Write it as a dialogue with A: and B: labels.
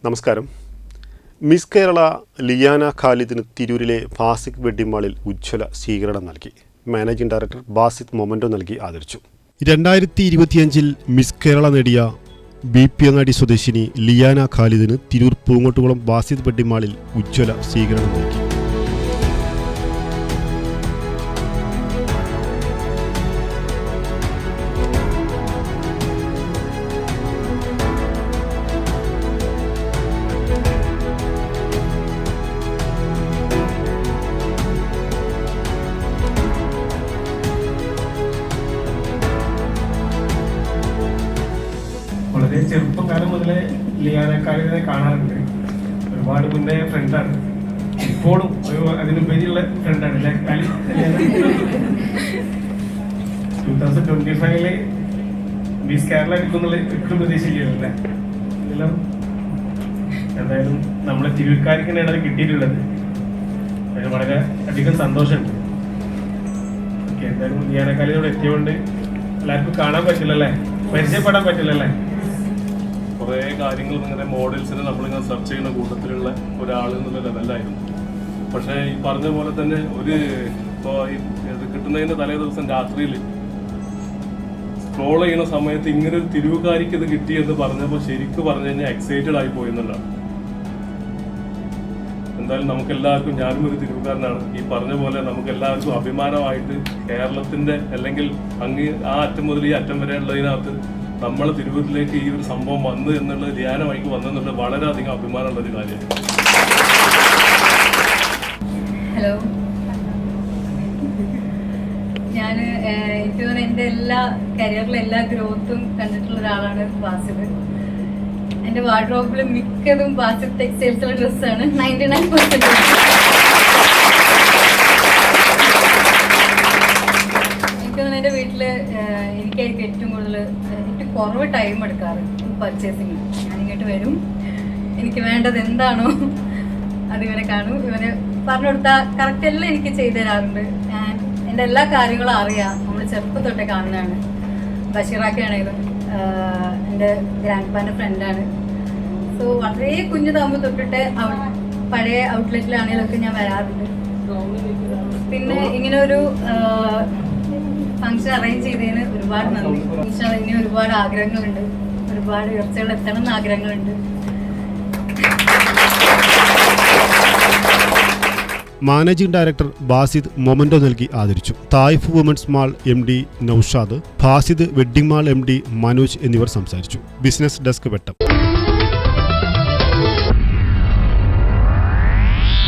A: നമസ്കാരം. മിസ് കേരള ലിയാന ഖാലിദിന് തിരൂരിലെ ഫാസിക് വെഡ്ഡിംഗ് മാളിൽ ഉജ്ജ്വല സ്വീകരണം നൽകി. മാനേജിംഗ് ഡയറക്ടർ ബാസിത് മൊമൻറ്റോ നൽകി ആദരിച്ചു. 2025 മിസ് കേരള നേടിയ BP അങ്ങാടി സ്വദേശിനി ലിയാന ഖാലിദിന് തിരൂർ പൂങ്ങോട്ടുകുളം ബാസിത് വെഡ്ഡിംഗ് മാളിൽ ഉജ്ജ്വല സ്വീകരണം നൽകി.
B: വളരെ ചെറുപ്പക്കാലം മുതലേ ലിയാന ഖാലിദിനെ കാണാറുണ്ട്. ഒരുപാട് മുന്നേ ഫ്രണ്ടാണ്, ഇപ്പോഴും ഒരു അതിനുപരിയുള്ള ഫ്രണ്ടാണ്. 2025 മിസ് കേരള എടുക്കുന്നുള്ള ഒരിക്കലും പ്രതീക്ഷിക്കുകയല്ലേ. എല്ലാം എന്തായാലും നമ്മളെ തിരൂർക്കാർക്ക് തന്നെയാണ് അത് കിട്ടിയിട്ടുള്ളത്. അതിന് വളരെ അധികം സന്തോഷമുണ്ട്. ഓക്കെ, എന്തായാലും ലിയാന ഖാലിദോട് എത്തിയതുകൊണ്ട് എല്ലാവർക്കും കാണാൻ പറ്റില്ലല്ലേ, പരിചയപ്പെടാൻ പറ്റില്ലല്ലേ.
C: കുറേ കാര്യങ്ങൾ ഇങ്ങനെ മോഡൽസിനെ നമ്മളിങ്ങനെ സെർച്ച് ചെയ്യുന്ന കൂട്ടത്തിലുള്ള ഒരാൾ എന്നുള്ള ലെവലിലായിരുന്നു. പക്ഷേ ഈ പറഞ്ഞ പോലെ തന്നെ ഇപ്പോൾ ഇത് കിട്ടുന്നതിൻ്റെ തലേ ദിവസം രാത്രിയിൽ സ്ക്രോൾ ചെയ്യുന്ന സമയത്ത് ഇങ്ങനെ ഒരു തിരുവുകാരിക്ക് ഇത് കിട്ടി എന്ന് പറഞ്ഞപ്പോൾ ശരിക്കും പറഞ്ഞു കഴിഞ്ഞാൽ എക്സൈറ്റഡ് ആയി പോയെന്നുള്ളതാണ്. എന്തായാലും നമുക്കെല്ലാവർക്കും, ഞാനും ഒരു തിരുവുകാരനാണ്, ഈ പറഞ്ഞ പോലെ നമുക്കെല്ലാവർക്കും അഭിമാനമായിട്ട് കേരളത്തിൻ്റെ അല്ലെങ്കിൽ ആ അറ്റം മുതൽ ഈ അറ്റം വരെ ഉള്ളതിനകത്ത് നമ്മൾ തിരുവൂരിലേക്ക് ഈ ഒരു സംഭവം വന്നു എന്നുള്ളത് ലിയാന വഴിക്ക് വന്നെന്നുള്ളത് വളരെയധികം അഭിമാനമുള്ളൊരു കാര്യമാണ്.
D: ഹലോ, എനിക്ക് തോന്നുന്നു എൻ്റെ എല്ലാ കരിയറിലെ എല്ലാ ഗ്രോത്തും കണ്ടിട്ടുള്ള ഒരാളാണ് ബാസിത്. എൻ്റെ വാർഡ്രോബിൽ മിക്കതും ബാസിത് ടെക്സ്റ്റൈൽസിലെ ഡ്രസ്സാണ്. 99%. എൻ്റെ വീട്ടിൽ എനിക്കായിരിക്കും ഏറ്റവും കൂടുതൽ കുറവ് ടൈം എടുക്കാറ് പർച്ചേസിങ്. ഞാനിങ്ങോട്ട് വരും, എനിക്ക് വേണ്ടത് എന്താണോ അത് ഇവരെ കാണും, ഇവരെ പറഞ്ഞു കൊടുത്താൽ കറക്റ്റ് എല്ലാം എനിക്ക് ചെയ്തു തരാറുണ്ട്. എൻ്റെ എല്ലാ കാര്യങ്ങളും അറിയാം, നമ്മൾ ചെറുപ്പം തൊട്ടേ കാണുന്നതാണ്. ബഷീറാക്കയാണെങ്കിലും എൻ്റെ ഗ്രാൻഡ് പാൻ്റെ ഫ്രണ്ടാണ്. സോ വളരെ കുഞ്ഞുതാകുമ്പോൾ തൊട്ടിട്ട് പഴയ ഔട്ട്ലെറ്റിലാണെങ്കിലൊക്കെ ഞാൻ വരാറുണ്ട്. പിന്നെ ഇങ്ങനെ ഒരു ഫംഗ്ഷൻ അറേഞ്ച് ചെയ്തതിന് ഒരുപാട് നന്ദി. ഇനി ഒരുപാട് ആഗ്രഹങ്ങളുണ്ട്, ഒരുപാട് ഉയർച്ചകൾ എത്തണം എന്ന് ആഗ്രഹങ്ങളുണ്ട്.
A: മാനേജിംഗ് ഡയറക്ടർ ബാസിത് മൊമൻറ്റോ നൽകി ആദരിച്ചു. Taif women's mall MD Noushad, Fasid wedding mall MD Manoj എന്നിവർ സംസാരിച്ചു. ബിസിനസ് ഡെസ്ക് വെട്ടം.